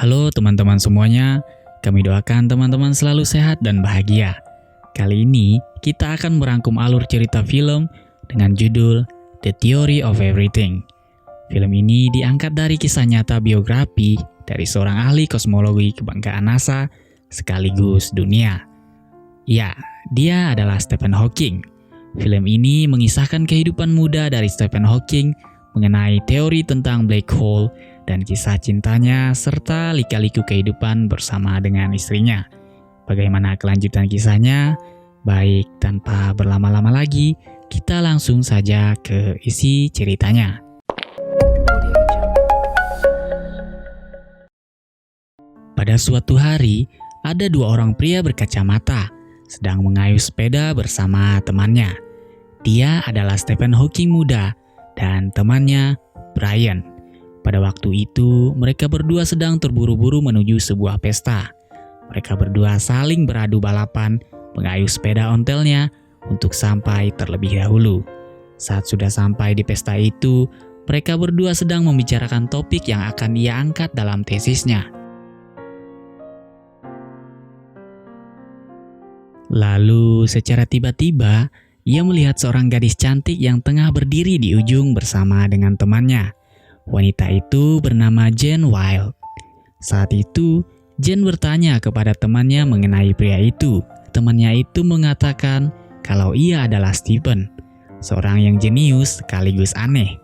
Halo teman-teman semuanya, kami doakan teman-teman selalu sehat dan bahagia. Kali ini kita akan merangkum alur cerita film dengan judul The Theory of Everything. Film ini diangkat dari kisah nyata biografi dari seorang ahli kosmologi kebanggaan NASA sekaligus dunia. Ya, dia adalah Stephen Hawking. Film ini mengisahkan kehidupan muda dari Stephen Hawking mengenai teori tentang black hole dan kisah cintanya serta lika-liku kehidupan bersama dengan istrinya. Bagaimana kelanjutan kisahnya? Baik, tanpa berlama-lama lagi, kita langsung saja ke isi ceritanya. Pada suatu hari, ada dua orang pria berkacamata sedang mengayuh sepeda bersama temannya. Dia adalah Stephen Hawking muda dan temannya Brian. Pada waktu itu, mereka berdua sedang terburu-buru menuju sebuah pesta. Mereka berdua saling beradu balapan mengayuh sepeda ontelnya untuk sampai terlebih dahulu. Saat sudah sampai di pesta itu, mereka berdua sedang membicarakan topik yang akan ia angkat dalam tesisnya. Lalu, secara tiba-tiba, ia melihat seorang gadis cantik yang tengah berdiri di ujung bersama dengan temannya. Wanita itu bernama Jane Wilde. Saat itu, Jane bertanya kepada temannya mengenai pria itu. Temannya itu mengatakan kalau ia adalah Stephen, seorang yang jenius sekaligus aneh.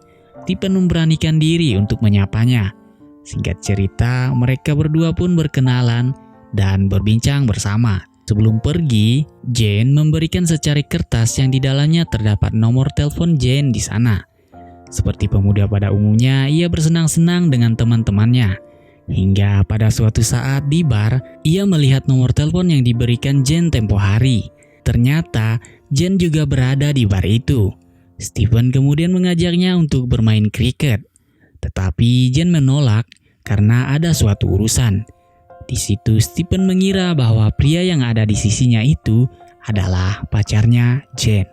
Stephen memberanikan diri untuk menyapanya. Singkat cerita, mereka berdua pun berkenalan dan berbincang bersama. Sebelum pergi, Jane memberikan secari kertas yang di dalamnya terdapat nomor telepon Jane di sana. Seperti pemuda pada umumnya, ia bersenang-senang dengan teman-temannya. Hingga pada suatu saat di bar, ia melihat nomor telepon yang diberikan Jane tempo hari. Ternyata, Jane juga berada di bar itu. Stephen kemudian mengajaknya untuk bermain kriket. Tetapi Jane menolak karena ada suatu urusan. Di situ Stephen mengira bahwa pria yang ada di sisinya itu adalah pacarnya Jane.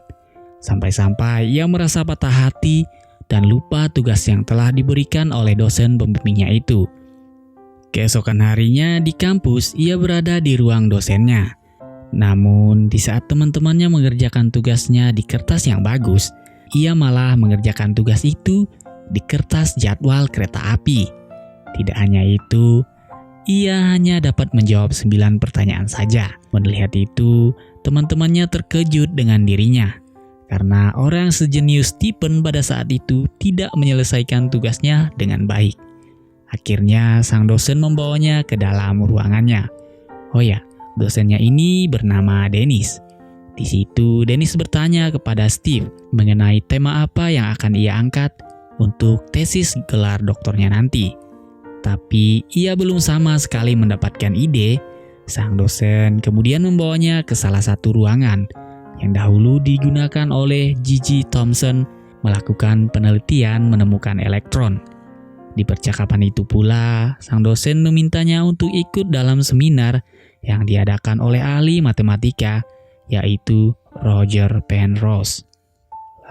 Sampai-sampai ia merasa patah hati dan lupa tugas yang telah diberikan oleh dosen pembimbingnya itu. Keesokan harinya di kampus ia berada di ruang dosennya. Namun di saat teman-temannya mengerjakan tugasnya di kertas yang bagus, ia malah mengerjakan tugas itu di kertas jadwal kereta api. Tidak hanya itu, ia hanya dapat menjawab 9 pertanyaan saja. Melihat itu, teman-temannya terkejut dengan dirinya. Karena orang sejenius Stephen pada saat itu tidak menyelesaikan tugasnya dengan baik. Akhirnya sang dosen membawanya ke dalam ruangannya. Oh ya, dosennya ini bernama Dennis. Di situ Dennis bertanya kepada Steve mengenai tema apa yang akan ia angkat untuk tesis gelar doktornya nanti. Tapi ia belum sama sekali mendapatkan ide. Sang dosen kemudian membawanya ke salah satu ruangan yang dahulu digunakan oleh G.G. Thomson melakukan penelitian menemukan elektron. Di percakapan itu pula, sang dosen memintanya untuk ikut dalam seminar yang diadakan oleh ahli matematika, yaitu Roger Penrose.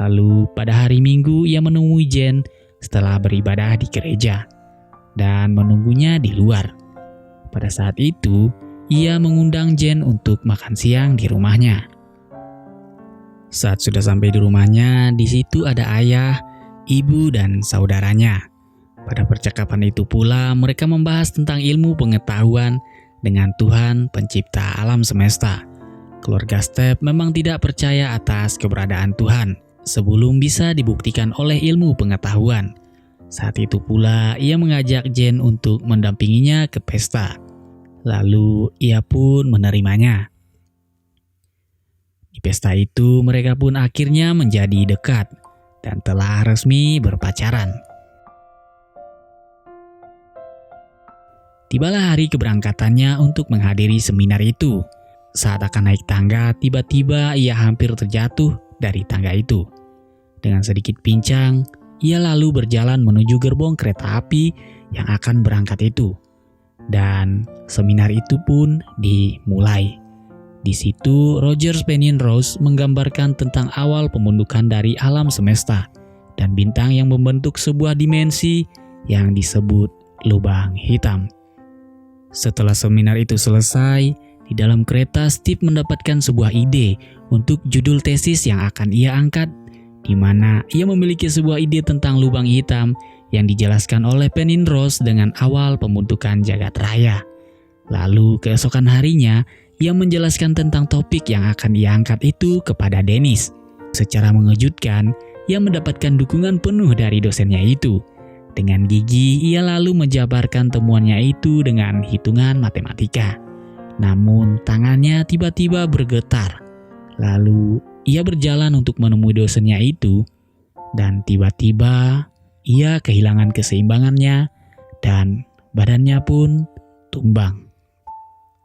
Lalu pada hari Minggu ia menemui Jane setelah beribadah di gereja dan menunggunya di luar. Pada saat itu, ia mengundang Jane untuk makan siang di rumahnya. Saat sudah sampai di rumahnya, di situ ada ayah, ibu, dan saudaranya. Pada percakapan itu pula, mereka membahas tentang ilmu pengetahuan dengan Tuhan pencipta alam semesta. Keluarga Steph memang tidak percaya atas keberadaan Tuhan sebelum bisa dibuktikan oleh ilmu pengetahuan. Saat itu pula ia mengajak Jane untuk mendampinginya ke pesta. Lalu ia pun menerimanya. Di pesta itu mereka pun akhirnya menjadi dekat dan telah resmi berpacaran. Tibalah hari keberangkatannya untuk menghadiri seminar itu. Saat akan naik tangga, tiba-tiba ia hampir terjatuh dari tangga itu. Dengan sedikit pincang, ia lalu berjalan menuju gerbong kereta api yang akan berangkat itu. Dan seminar itu pun dimulai. Di situ Roger Penrose menggambarkan tentang awal pembentukan dari alam semesta dan bintang yang membentuk sebuah dimensi yang disebut lubang hitam. Setelah seminar itu selesai, di dalam kereta Steve mendapatkan sebuah ide untuk judul tesis yang akan ia angkat, di mana ia memiliki sebuah ide tentang lubang hitam yang dijelaskan oleh Penrose dengan awal pembentukan jagat raya. Lalu keesokan harinya, ia menjelaskan tentang topik yang akan ia angkat itu kepada Dennis. Secara mengejutkan, ia mendapatkan dukungan penuh dari dosennya itu. Dengan gigih, ia lalu menjabarkan temuannya itu dengan hitungan matematika. Namun, tangannya tiba-tiba bergetar. Lalu, ia berjalan untuk menemui dosennya itu, dan tiba-tiba ia kehilangan keseimbangannya dan badannya pun tumbang.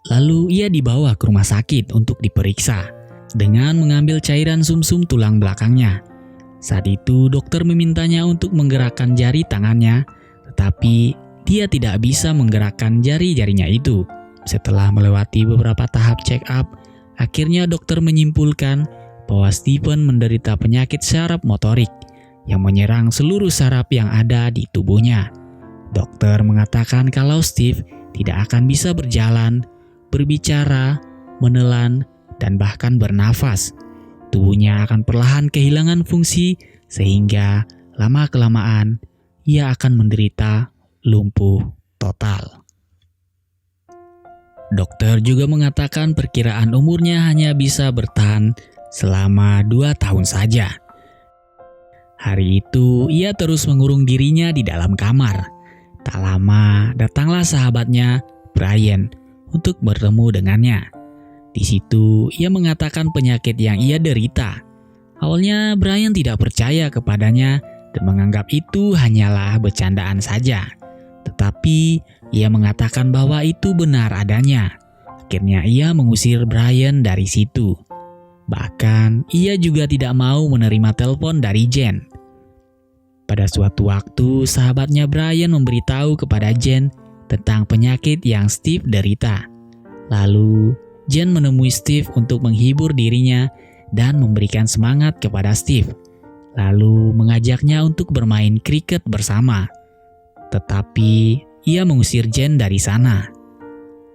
Lalu, ia dibawa ke rumah sakit untuk diperiksa dengan mengambil cairan sumsum tulang belakangnya. Saat itu dokter memintanya untuk menggerakkan jari tangannya, tetapi dia tidak bisa menggerakkan jari-jarinya itu. Setelah melewati beberapa tahap check up, akhirnya dokter menyimpulkan bahwa Stephen menderita penyakit saraf motorik yang menyerang seluruh saraf yang ada di tubuhnya. Dokter mengatakan kalau Steve tidak akan bisa berjalan, berbicara, menelan, dan bahkan bernafas. Tubuhnya akan perlahan kehilangan fungsi sehingga lama-kelamaan ia akan menderita lumpuh total. Dokter juga mengatakan perkiraan umurnya hanya bisa bertahan selama 2 tahun saja. Hari itu ia terus mengurung dirinya di dalam kamar. Tak lama datanglah sahabatnya, Brian, untuk bertemu dengannya. Di situ ia mengatakan penyakit yang ia derita. Awalnya Brian tidak percaya kepadanya dan menganggap itu hanyalah bercandaan saja. Tetapi ia mengatakan bahwa itu benar adanya. Akhirnya ia mengusir Brian dari situ. Bahkan ia juga tidak mau menerima telepon dari Jen. Pada suatu waktu sahabatnya Brian memberitahu kepada Jen tentang penyakit yang Steve derita. Lalu Jen menemui Steve untuk menghibur dirinya dan memberikan semangat kepada Steve. Lalu mengajaknya untuk bermain kriket bersama. Tetapi ia mengusir Jen dari sana.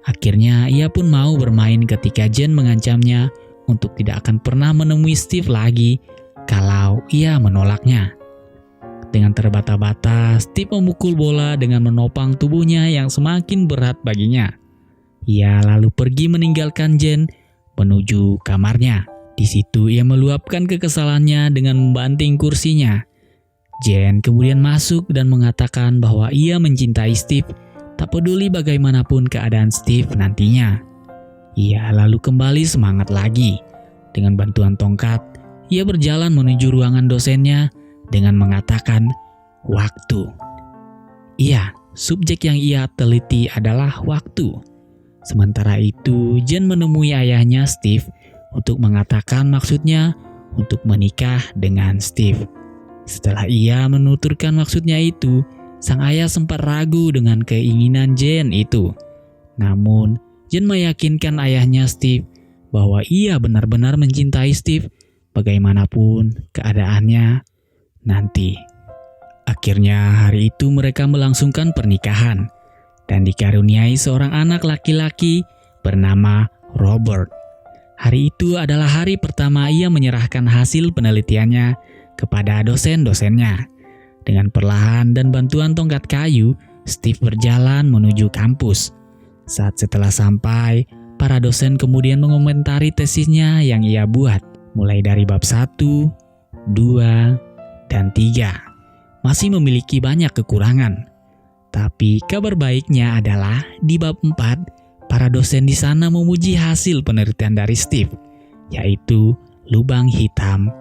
Akhirnya ia pun mau bermain ketika Jen mengancamnya untuk tidak akan pernah menemui Steve lagi kalau ia menolaknya. Dengan terbata-bata, Steve memukul bola dengan menopang tubuhnya yang semakin berat baginya. Ia lalu pergi meninggalkan Jen menuju kamarnya. Di situ ia meluapkan kekesalannya dengan membanting kursinya. Jen kemudian masuk dan mengatakan bahwa ia mencintai Steve, tak peduli bagaimanapun keadaan Steve nantinya. Ia lalu kembali semangat lagi. Dengan bantuan tongkat, ia berjalan menuju ruangan dosennya dengan mengatakan, "Waktu." Iya, subjek yang ia teliti adalah waktu. Sementara itu, Jen menemui ayahnya Steve untuk mengatakan maksudnya untuk menikah dengan Steve. Setelah ia menuturkan maksudnya itu, sang ayah sempat ragu dengan keinginan Jen itu. Namun, Jen meyakinkan ayahnya Steve bahwa ia benar-benar mencintai Steve bagaimanapun keadaannya nanti. Akhirnya hari itu mereka melangsungkan pernikahan dan dikaruniai seorang anak laki-laki bernama Robert. Hari itu adalah hari pertama ia menyerahkan hasil penelitiannya kepada dosen-dosennya. Dengan perlahan dan bantuan tongkat kayu, Steve berjalan menuju kampus. Setelah sampai, para dosen kemudian mengomentari tesisnya yang ia buat, mulai dari bab 1, 2, dan 3. Masih memiliki banyak kekurangan. Tapi kabar baiknya adalah di bab 4, para dosen di sana memuji hasil penelitian dari Steve, yaitu lubang hitam,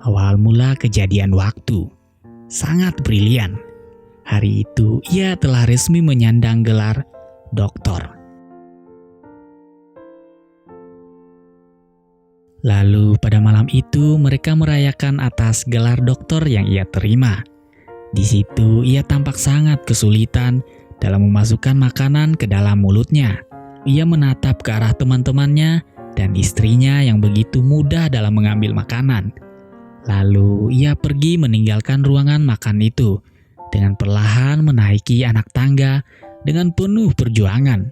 awal mula kejadian waktu. Sangat brilian. Hari itu ia telah resmi menyandang gelar doktor. Lalu pada malam itu mereka merayakan atas gelar doktor yang ia terima. Di situ ia tampak sangat kesulitan dalam memasukkan makanan ke dalam mulutnya. Ia menatap ke arah teman-temannya dan istrinya yang begitu mudah dalam mengambil makanan. Lalu ia pergi meninggalkan ruangan makan itu dengan perlahan menaiki anak tangga dengan penuh perjuangan.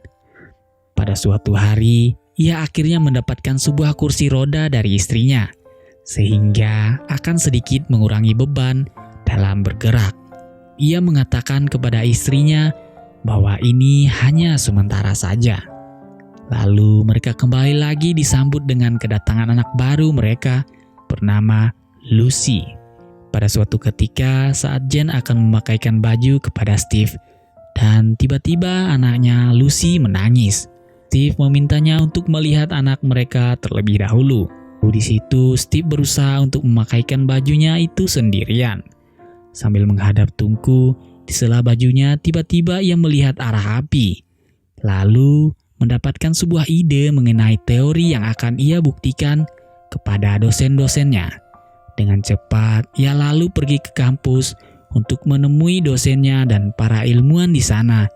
Pada suatu hari, ia akhirnya mendapatkan sebuah kursi roda dari istrinya, sehingga akan sedikit mengurangi beban dalam bergerak. Ia mengatakan kepada istrinya bahwa ini hanya sementara saja. Lalu mereka kembali lagi disambut dengan kedatangan anak baru mereka bernama Lucy. Pada suatu ketika saat Jen akan memakaikan baju kepada Steve, dan tiba-tiba anaknya Lucy menangis. Steve memintanya untuk melihat anak mereka terlebih dahulu. Di situ Steve berusaha untuk memakaikan bajunya itu sendirian. Sambil menghadap Tunku, di sela bajunya tiba-tiba ia melihat arah api. Lalu mendapatkan sebuah ide mengenai teori yang akan ia buktikan kepada dosen-dosennya. Dengan cepat, ia lalu pergi ke kampus untuk menemui dosennya dan para ilmuwan di sana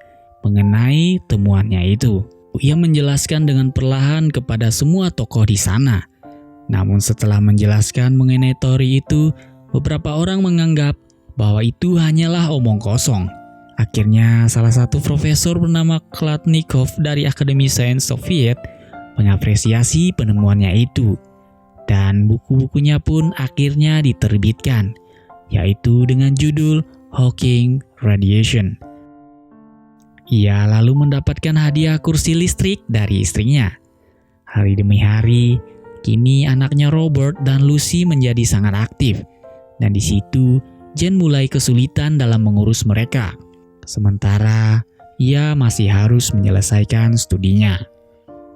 mengenai temuannya itu. Ia menjelaskan dengan perlahan kepada semua tokoh di sana. Namun setelah menjelaskan mengenai teori itu, beberapa orang menganggap bahwa itu hanyalah omong kosong. Akhirnya salah satu profesor bernama Kladnikov dari Akademi Sains Soviet mengapresiasi penemuannya itu. Dan buku-bukunya pun akhirnya diterbitkan, yaitu dengan judul Hawking Radiation. Ia lalu mendapatkan hadiah kursi listrik dari istrinya. Hari demi hari, kini anaknya Robert dan Lucy menjadi sangat aktif. Dan di situ Jen mulai kesulitan dalam mengurus mereka. Sementara ia masih harus menyelesaikan studinya.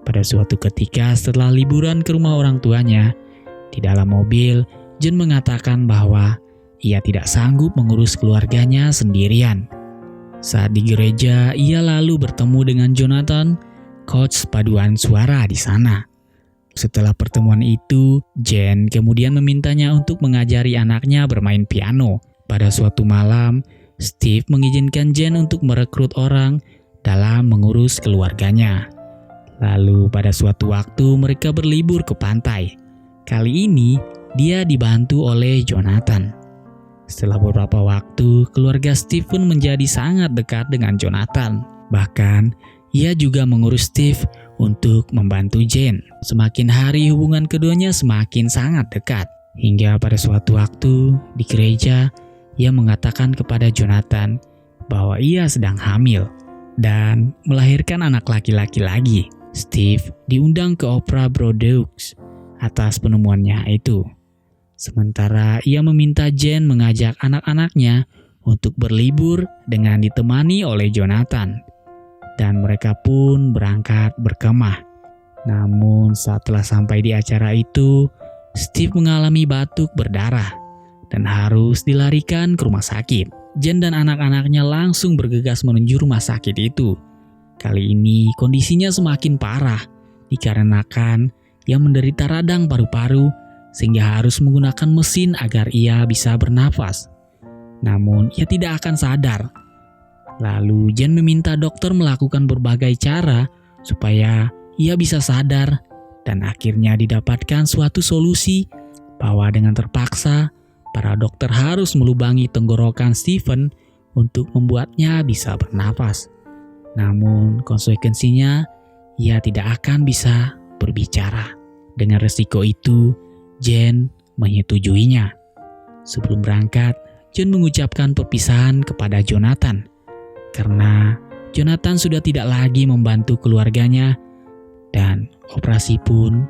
Pada suatu ketika setelah liburan ke rumah orang tuanya, di dalam mobil, Jen mengatakan bahwa ia tidak sanggup mengurus keluarganya sendirian. Saat di gereja, ia lalu bertemu dengan Jonathan, coach paduan suara di sana. Setelah pertemuan itu, Jen kemudian memintanya untuk mengajari anaknya bermain piano. Pada suatu malam, Steve mengizinkan Jen untuk merekrut orang dalam mengurus keluarganya. Lalu pada suatu waktu mereka berlibur ke pantai. Kali ini dia dibantu oleh Jonathan. Setelah beberapa waktu, keluarga Steve pun menjadi sangat dekat dengan Jonathan. Bahkan ia juga mengurus Steve untuk membantu Jen. Semakin hari hubungan keduanya semakin sangat dekat. Hingga pada suatu waktu di gereja, ia mengatakan kepada Jonathan bahwa ia sedang hamil dan melahirkan anak laki-laki lagi. Steve diundang ke opera Bordeaux atas penemuannya itu. Sementara ia meminta Jen mengajak anak-anaknya untuk berlibur dengan ditemani oleh Jonathan. Dan mereka pun berangkat berkemah. Namun setelah sampai di acara itu, Steve mengalami batuk berdarah dan harus dilarikan ke rumah sakit. Jen dan anak-anaknya langsung bergegas menuju rumah sakit itu. Kali ini kondisinya semakin parah dikarenakan ia menderita radang paru-paru sehingga harus menggunakan mesin agar ia bisa bernafas. Namun ia tidak akan sadar. Lalu Jen meminta dokter melakukan berbagai cara supaya ia bisa sadar dan akhirnya didapatkan suatu solusi bahwa dengan terpaksa para dokter harus melubangi tenggorokan Stephen untuk membuatnya bisa bernafas. Namun konsekuensinya ia tidak akan bisa berbicara. Dengan resiko itu, Jen menyetujuinya. Sebelum berangkat, Jen mengucapkan perpisahan kepada Jonathan karena Jonathan sudah tidak lagi membantu keluarganya dan operasi pun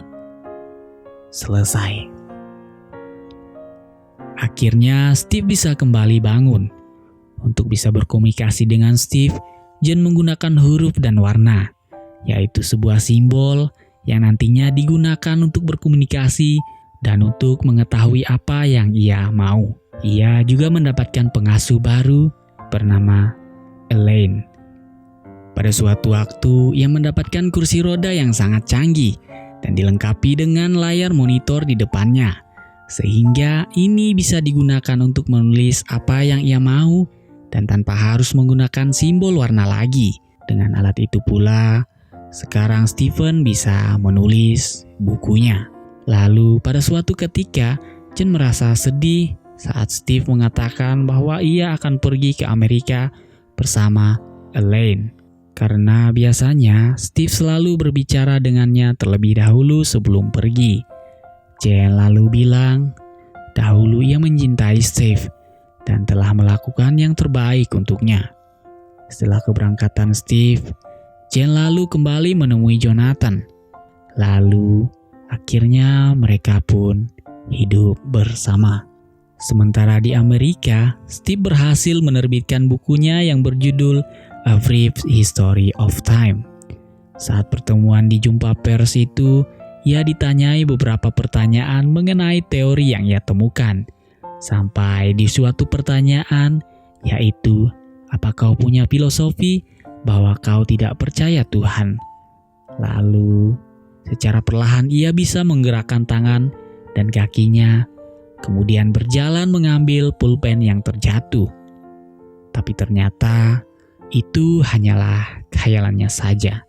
selesai. Akhirnya Steve bisa kembali bangun. Untuk bisa berkomunikasi dengan Steve, Jen menggunakan huruf dan warna, yaitu sebuah simbol yang nantinya digunakan untuk berkomunikasi dan untuk mengetahui apa yang ia mau. Ia juga mendapatkan pengasuh baru bernama Elaine. Pada suatu waktu, ia mendapatkan kursi roda yang sangat canggih dan dilengkapi dengan layar monitor di depannya. Sehingga ini bisa digunakan untuk menulis apa yang ia mau dan tanpa harus menggunakan simbol warna lagi. Dengan alat itu pula, sekarang Stephen bisa menulis bukunya. Lalu pada suatu ketika, Jen merasa sedih saat Steve mengatakan bahwa ia akan pergi ke Amerika bersama Elaine. Karena biasanya Steve selalu berbicara dengannya terlebih dahulu sebelum pergi. Jen lalu bilang, dahulu ia mencintai Steve dan telah melakukan yang terbaik untuknya. Setelah keberangkatan Steve, Jen lalu kembali menemui Jonathan. Lalu, akhirnya mereka pun hidup bersama. Sementara di Amerika, Steve berhasil menerbitkan bukunya yang berjudul A Brief History of Time. Saat pertemuan di jumpa pers itu, ia ditanyai beberapa pertanyaan mengenai teori yang ia temukan. Sampai di suatu pertanyaan, yaitu, apa kau punya filosofi bahwa kau tidak percaya Tuhan? Lalu, secara perlahan ia bisa menggerakkan tangan dan kakinya, kemudian berjalan mengambil pulpen yang terjatuh. Tapi ternyata itu hanyalah khayalannya saja.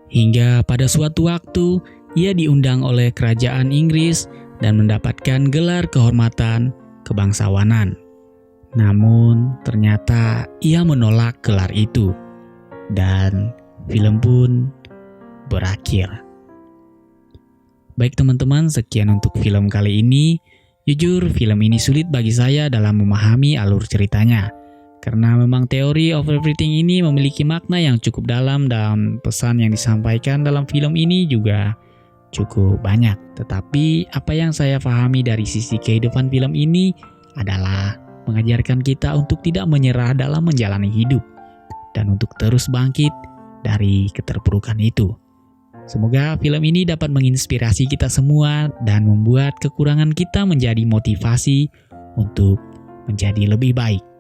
Hingga pada suatu waktu, ia diundang oleh kerajaan Inggris dan mendapatkan gelar kehormatan kebangsawanan. Namun, ternyata ia menolak gelar itu. Dan film pun berakhir. Baik teman-teman, sekian untuk film kali ini. Jujur, film ini sulit bagi saya dalam memahami alur ceritanya. Karena memang teori of everything ini memiliki makna yang cukup dalam dan pesan yang disampaikan dalam film ini juga cukup banyak. Tetapi apa yang saya pahami dari sisi kehidupan film ini adalah mengajarkan kita untuk tidak menyerah dalam menjalani hidup dan untuk terus bangkit dari keterpurukan itu. Semoga film ini dapat menginspirasi kita semua dan membuat kekurangan kita menjadi motivasi untuk menjadi lebih baik.